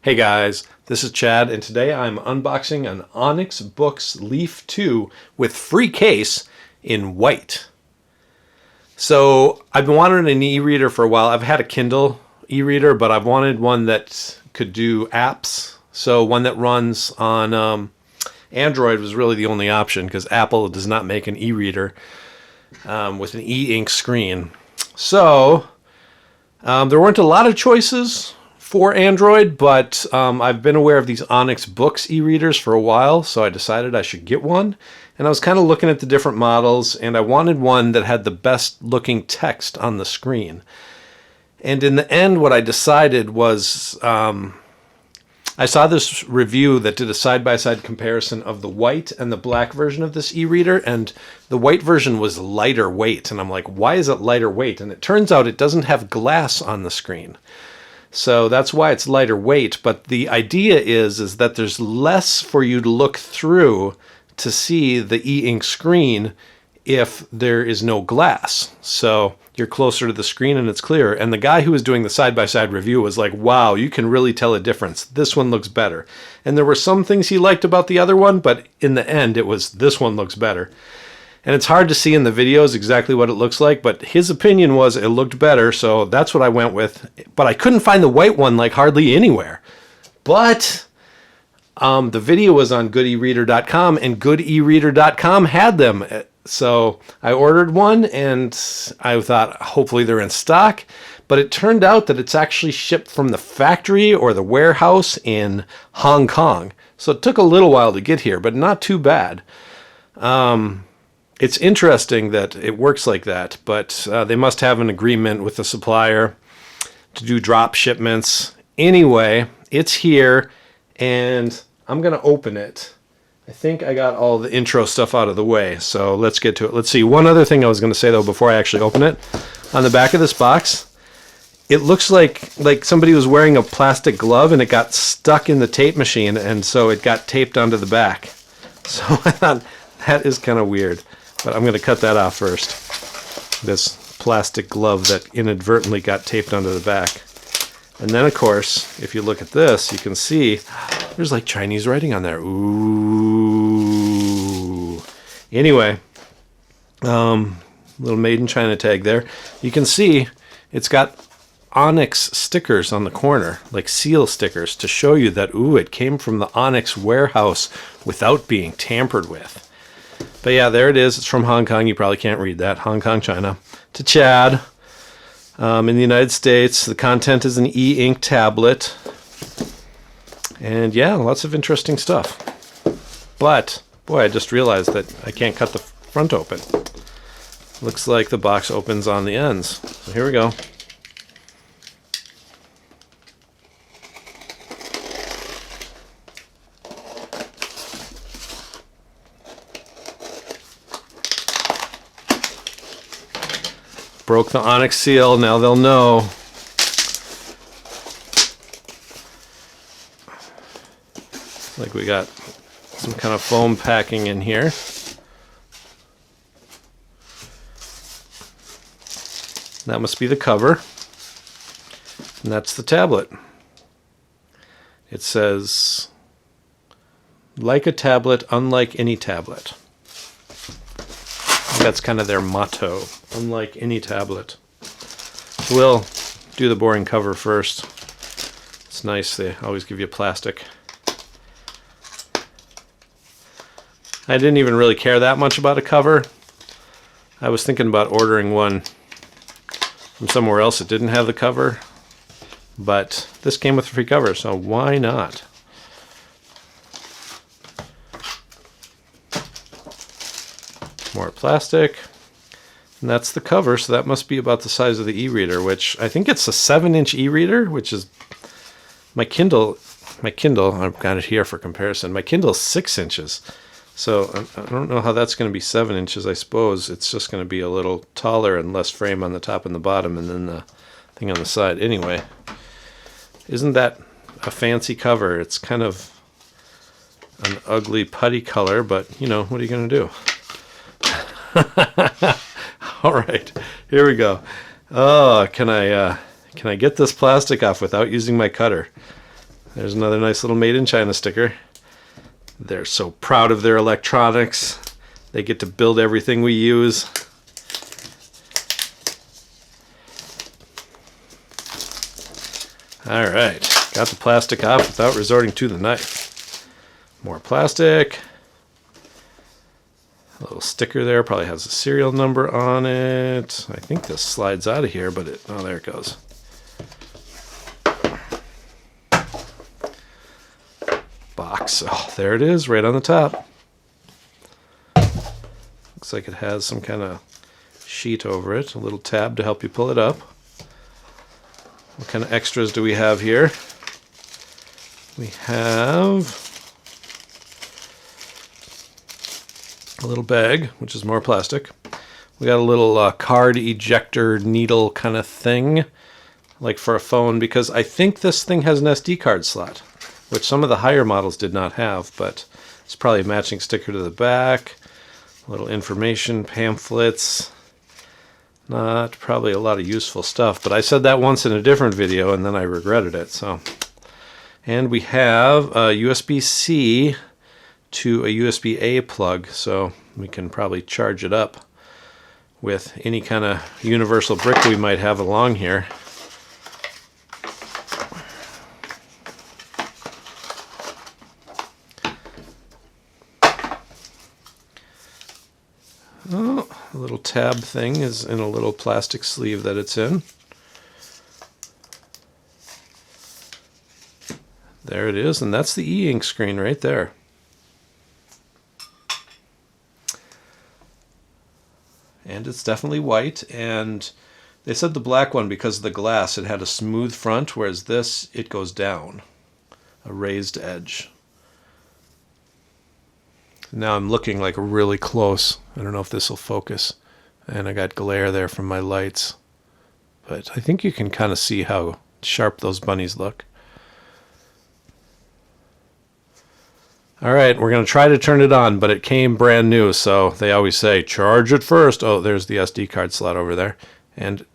Hey guys, this is Chad, and today I'm unboxing an Onyx Boox Leaf 2 with free case in white. So I've been wanting an e-reader for a while. I've had a Kindle e-reader, but I've wanted one that could do apps. So one that runs on Android was really the only option because Apple does not make an e-reader with an e-ink screen. So there weren't a lot of choices for Android, but I've been aware of these Onyx Boox e-readers for a while, so I decided I should get one. And I was kind of looking at the different models, and I wanted one that had the best looking text on the screen. And in the end, what I decided was I saw this review that did a side-by-side comparison of the white and the black version of this e-reader, and the white version was lighter weight. And I'm like, why is it lighter weight? And it turns out it doesn't have glass on the screen. So that's why it's lighter weight, but the idea is that there's less for you to look through to see the e-ink screen if there is no glass. So you're closer to the screen and it's clearer. And the guy who was doing the side-by-side review was like, wow, you can really tell a difference. This one looks better. And there were some things he liked about the other one, but in the end it was this one looks better. And it's hard to see in the videos exactly what it looks like, but his opinion was it looked better, so that's what I went with. But I couldn't find the white one like hardly anywhere. But the video was on goodereader.com, and goodereader.com had them. So I ordered one, and I thought hopefully they're in stock. But it turned out that it's actually shipped from the factory or the warehouse in Hong Kong. So it took a little while to get here, but not too bad. It's interesting that it works like that, but they must have an agreement with the supplier to do drop shipments. Anyway, it's here, and I'm going to open it. I think I got all the intro stuff out of the way, so let's get to it. Let's see. One other thing I was going to say, though, before I actually open it. On the back of this box, it looks like somebody was wearing a plastic glove, and it got stuck in the tape machine, and so it got taped onto the back. So I thought that is kind of weird. But I'm going to cut that off first. This plastic glove that inadvertently got taped onto the back. And then, of course, if you look at this, you can see there's like Chinese writing on there. Ooh. Anyway, little made in China tag there. You can see it's got Onyx stickers on the corner, like seal stickers, to show you that, ooh, it came from the Onyx warehouse without being tampered with. But yeah, there it is. It's from Hong Kong. You probably can't read that. Hong Kong, China. To Chad. In the United States, the content is an e-ink tablet. And yeah, lots of interesting stuff. But, boy, I just realized that I can't cut the front open. Looks like the box opens on the ends. So here we go. Broke the Onyx seal, now they'll know. Like we got some kind of foam packing in here. That must be the cover. And that's the tablet. It says, like a tablet, unlike any tablet. That's kind of their motto, unlike any tablet. We'll do the boring cover first. It's nice, they always give you plastic. I didn't even really care that much about a cover. I was thinking about ordering one from somewhere else that didn't have the cover, but this came with a free cover, so why not? More plastic, and that's the cover, so that must be about the size of the e-reader, which I think it's a 7-inch e-reader, which is my Kindle, I've got it here for comparison, my Kindle's 6 inches, so I don't know how that's going to be 7 inches. I suppose it's just going to be a little taller and less frame on the top and the bottom, and then the thing on the side. Anyway, isn't that a fancy cover? It's kind of an ugly putty color, but you know, what are you going to do? All right, here we go. Oh, can I get this plastic off without using my cutter? There's another nice little Made in China sticker. They're so proud of their electronics. They get to build everything we use. All right, got the plastic off without resorting to the knife. More plastic. A little sticker there, probably has a serial number on it. I think this slides out of here, but oh, there it goes. Box, oh, there it is, right on the top. Looks like it has some kind of sheet over it, a little tab to help you pull it up. What kind of extras do we have here? We have a little bag, which is more plastic. We got a little card ejector needle kind of thing, like for a phone, because I think this thing has an SD card slot, which some of the higher models did not have, but it's probably a matching sticker to the back. A little information pamphlets. Not probably a lot of useful stuff, but I said that once in a different video and then I regretted it. So, and we have a USB-C to a USB-A plug, so we can probably charge it up with any kind of universal brick we might have along here. Oh, the little tab thing is in a little plastic sleeve that it's in. There it is, and that's the e-ink screen right there. And it's definitely white, and they said the black one, because of the glass, it had a smooth front, whereas this, it goes down, a raised edge. Now I'm looking like really close. I don't know if this will focus. And I got glare there from my lights. But I think you can kind of see how sharp those bunnies look. Alright, we're going to try to turn it on, but it came brand new, so they always say, charge it first. Oh, there's the SD card slot over there. And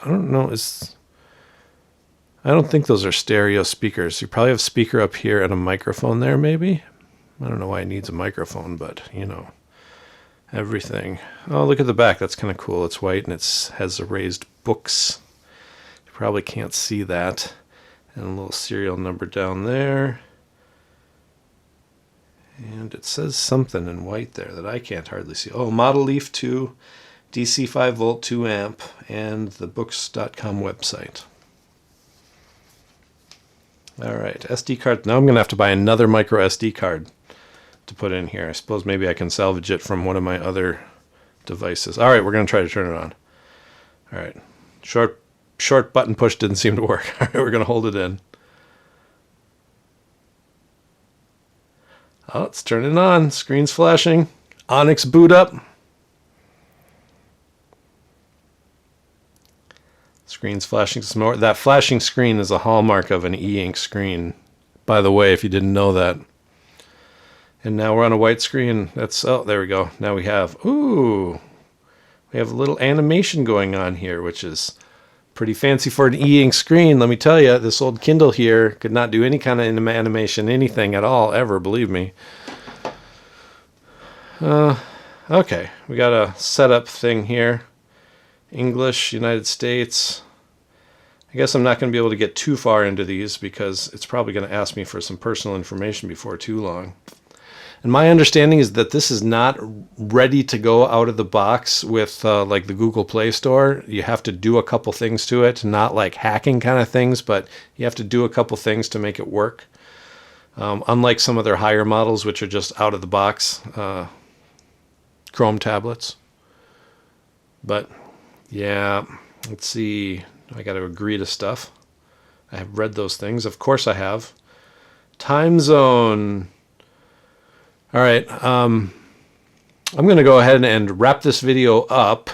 I don't know, I don't think those are stereo speakers. You probably have a speaker up here and a microphone there, maybe? I don't know why it needs a microphone, but, you know, everything. Oh, look at the back. That's kind of cool. It's white, and it has the raised books. You probably can't see that. And a little serial number down there. And it says something in white there that I can't hardly see. Oh, Model Leaf 2, DC 5 volt 2 amp, and the books.com website. All right, SD card. Now I'm going to have to buy another micro SD card to put in here. I suppose maybe I can salvage it from one of my other devices. All right, we're going to try to turn it on. All right, short button push didn't seem to work. All right, we're going to hold it in. Oh, it's turning on. Screen's flashing. Onyx boot up. Screen's flashing some more. That flashing screen is a hallmark of an e-ink screen, by the way, if you didn't know that. And now we're on a white screen. Oh, there we go. Now we have a little animation going on here, which is pretty fancy for an e-ink screen. Let me tell you, this old Kindle here could not do any kind of animation, anything at all, ever, believe me. Okay, we got a setup thing here. English, United States. I guess I'm not going to be able to get too far into these because it's probably going to ask me for some personal information before too long. And my understanding is that this is not ready to go out of the box with like the Google Play Store. You have to do a couple things to it, not like hacking kind of things, but you have to do a couple things to make it work. Unlike some of their higher models, which are just out of the box Chrome tablets. But yeah, let's see. I got to agree to stuff. I have read those things. Of course I have. Time zone. All right. I'm going to go ahead and wrap this video up,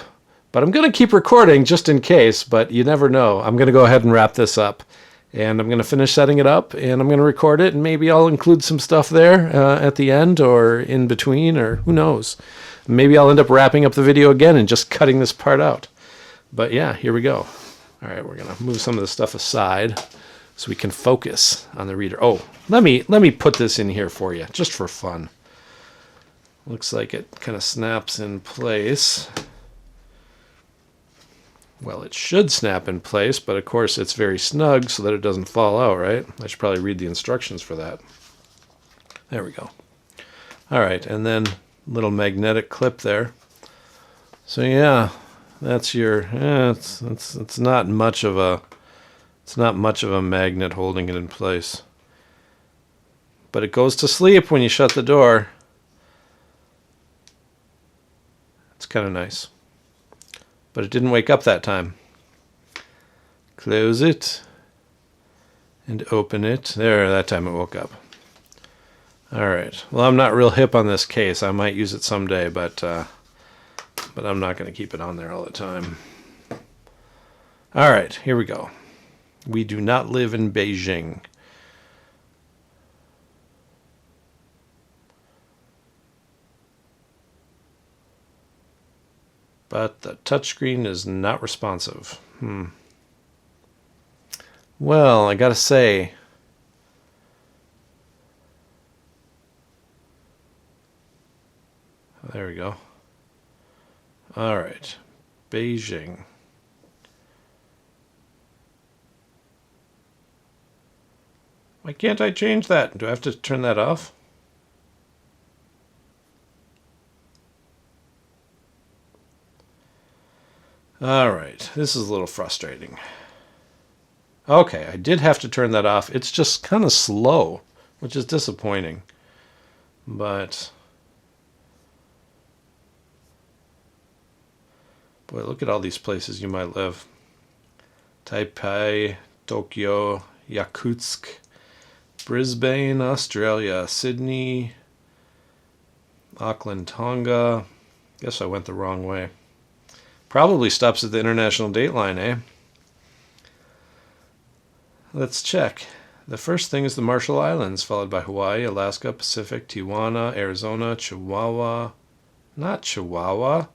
but I'm going to keep recording just in case, but you never know. I'm going to go ahead and wrap this up, and I'm going to finish setting it up, and I'm going to record it, and maybe I'll include some stuff there at the end or in between, or who knows. Maybe I'll end up wrapping up the video again and just cutting this part out. But yeah, here we go. All right, we're going to move some of the stuff aside so we can focus on the reader. Oh, let me put this in here for you, just for fun. Looks like it kind of snaps in place. Well, it should snap in place, but of course it's very snug so that it doesn't fall out, right? I should probably read the instructions for that. There we go. All right, and then little magnetic clip there. So yeah, that's your. It's not much of a. It's not much of a magnet holding it in place. But it goes to sleep when you shut the door. It's kind of nice. But it didn't wake up that time. Close it and open it. There, that time it woke up. All right. Well, I'm not real hip on this case. I might use it someday, but I'm not going to keep it on there all the time. All right, here we go. We do not live in Beijing. But the touchscreen is not responsive. Well, I gotta say, there we go. All right, Beijing. Why can't I change that? Do I have to turn that off? All right, this is a little frustrating. Okay, I did have to turn that off. It's just kind of slow, which is disappointing. But boy, look at all these places you might live. Taipei, Tokyo, Yakutsk, Brisbane, Australia, Sydney, Auckland, Tonga. Guess I went the wrong way. Probably stops at the international date line, eh? Let's check. The first thing is the Marshall Islands, followed by Hawaii, Alaska, Pacific, Tijuana, Arizona, Chihuahua. Not Chihuahua.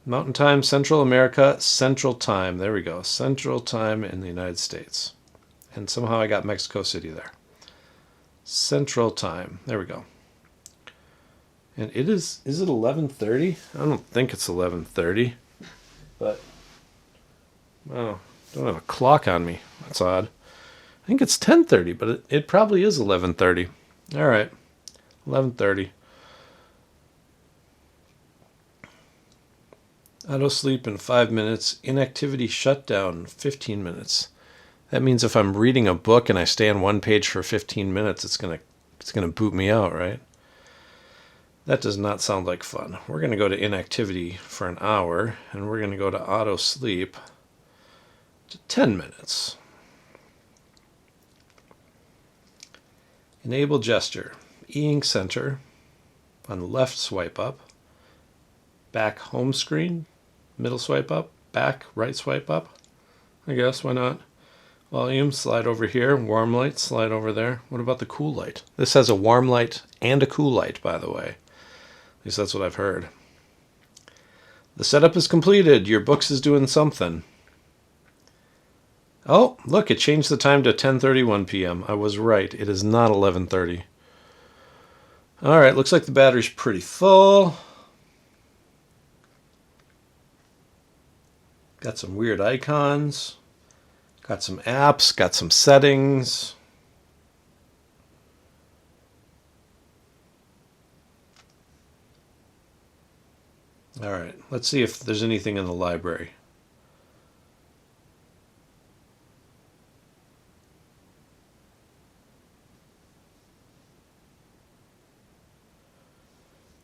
Mountain Time, Central America, Central Time. There we go. Central Time in the United States. And somehow I got Mexico City there. Central Time. There we go. And it is it 11:30? I don't think it's 11:30. But, oh, don't have a clock on me. That's odd. I think it's 10:30, but it probably is 11:30. All right, 11:30. Auto sleep in 5 minutes. Inactivity shutdown 15 minutes. That means if I'm reading a book and I stay on one page for 15 minutes, it's gonna boot me out, right? That does not sound like fun. We're going to go to inactivity for an hour, and we're going to go to auto sleep to 10 minutes. Enable gesture. E-ink center. On the left, swipe up. Back home screen. Middle swipe up. Back right swipe up. I guess, why not? Volume, slide over here. Warm light, slide over there. What about the cool light? This has a warm light and a cool light, by the way. At least that's what I've heard. The setup is completed. Your books is doing something. Oh, look, it changed the time to 10:31 p.m. I was right. It is not 11:30. All right, looks like the battery's pretty full. Got some weird icons. Got some apps. Got some settings. All right, let's see if there's anything in the library.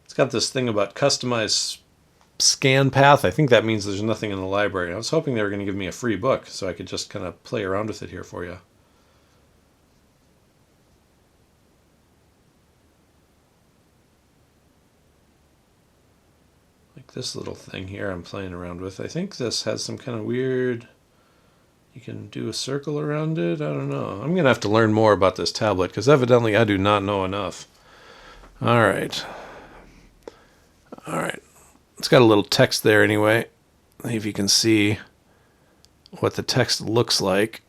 It's got this thing about customized scan path. I think that means there's nothing in the library. I was hoping they were going to give me a free book so I could just kind of play around with it here for you. Like this little thing here I'm playing around with. I think this has some kind of weird... You can do a circle around it. I don't know. I'm going to have to learn more about this tablet because evidently I do not know enough. All right. All right. It's got a little text there anyway. See if you can see what the text looks like.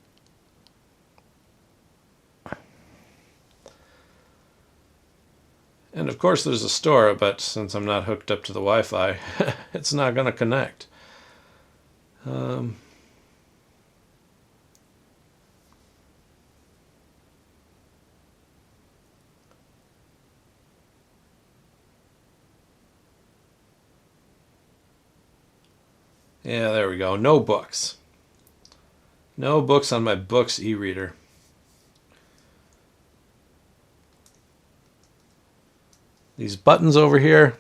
And of course there's a store, but since I'm not hooked up to the Wi-Fi, it's not going to connect. Yeah, there we go. No books. No books on my Boox e-reader. These buttons over here,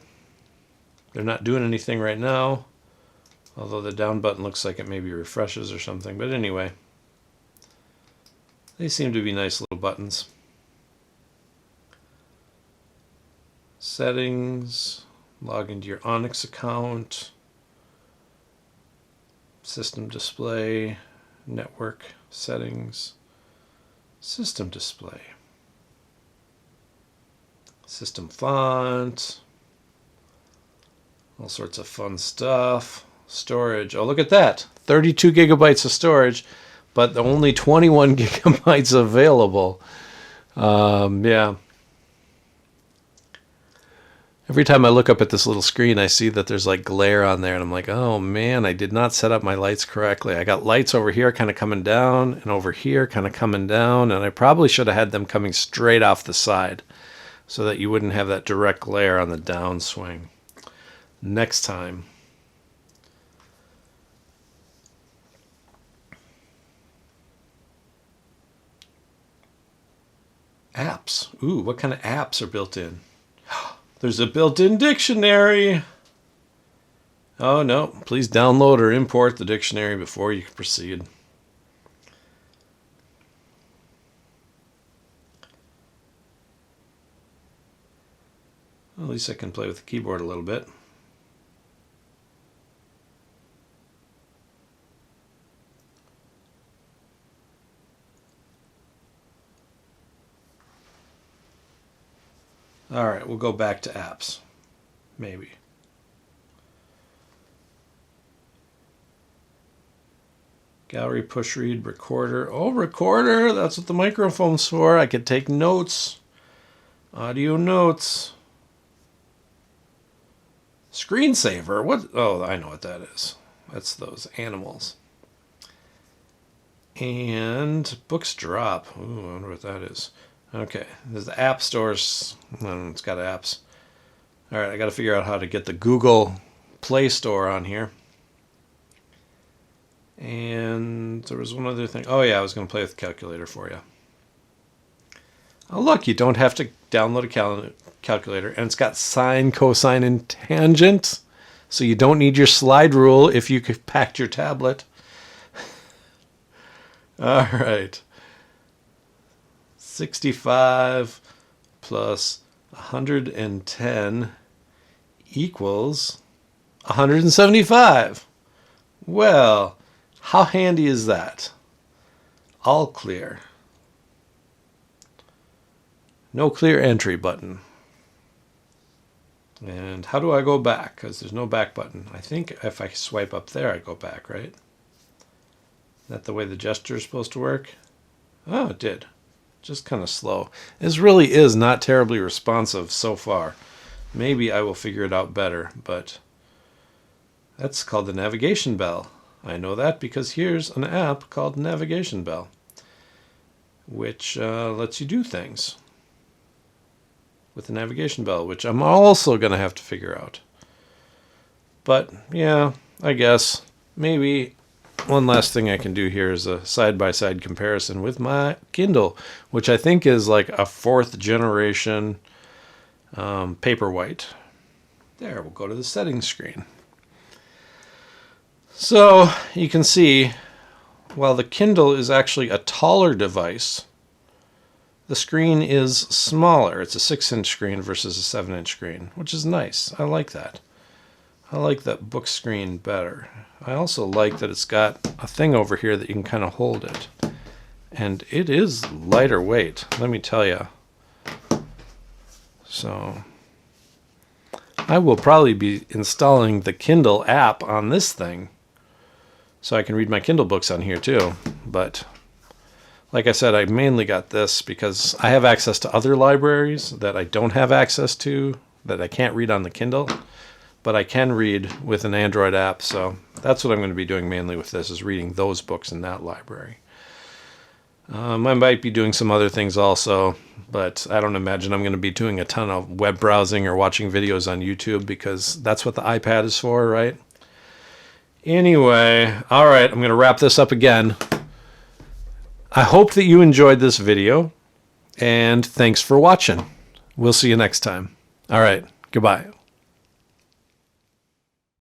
they're not doing anything right now. Although the down button looks like it maybe refreshes or something. But anyway, they seem to be nice little buttons. Settings, log into your Onyx account, system display, network settings, system display, system font, all sorts of fun stuff. Storage, oh look at that, 32 gigabytes of storage, but only 21 gigabytes available. Yeah. Every time I look up at this little screen, I see that there's like glare on there, and I'm like, oh man, I did not set up my lights correctly. I got lights over here kind of coming down, and over here kind of coming down, and I probably should have had them coming straight off the side so that you wouldn't have that direct glare on the downswing. Next time. Apps. Ooh, what kind of apps are built in? There's a built-in dictionary. Oh no, please download or import the dictionary before you proceed. Well, at least I can play with the keyboard a little bit. All right, we'll go back to apps. Maybe. Gallery, push read, recorder. Oh, recorder! That's what the microphone's for. I could take notes. Audio notes. Screensaver. What? Oh, I know what that is. That's those animals. And books drop. Ooh, I wonder what that is. Okay, there's the app stores. It's got apps. All right, I got to figure out how to get the Google Play Store on here. And there was one other thing. Oh yeah, I was going to play with the calculator for you. Oh look, you don't have to download a calculator, and it's got sine, cosine, and tangent, so you don't need your slide rule if you packed your tablet. All right. 65 plus 110 equals 175. Well, how handy is that? All clear. No clear entry button. And how do I go back? Because there's no back button. I think if I swipe up there, I go back, right? Is that the way the gesture is supposed to work? Oh, it did. Just kind of slow. This really is not terribly responsive so far. Maybe I will figure it out better, but that's called the navigation bell. I know that because here's an app called Navigation Bell, which lets you do things with the navigation bell, which I'm also going to have to figure out. But yeah, I guess maybe one last thing I can do here is a side-by-side comparison with my Kindle, which I think is like a 4th generation Paperwhite. There, we'll go to the settings screen. So you can see, while the Kindle is actually a taller device, the screen is smaller. It's a 6-inch screen versus a 7-inch screen, which is nice. I like that. I like that book screen better. I also like that it's got a thing over here that you can kind of hold it. And it is lighter weight, let me tell you. So I will probably be installing the Kindle app on this thing so I can read my Kindle books on here too. But like I said, I mainly got this because I have access to other libraries that I don't have access to, that I can't read on the Kindle, but I can read with an Android app. So that's what I'm going to be doing mainly with this, is reading those books in that library. I might be doing some other things also, but I don't imagine I'm going to be doing a ton of web browsing or watching videos on YouTube, because that's what the iPad is for, right? Anyway, all right, I'm going to wrap this up again. I hope that you enjoyed this video, and thanks for watching. We'll see you next time. All right, goodbye.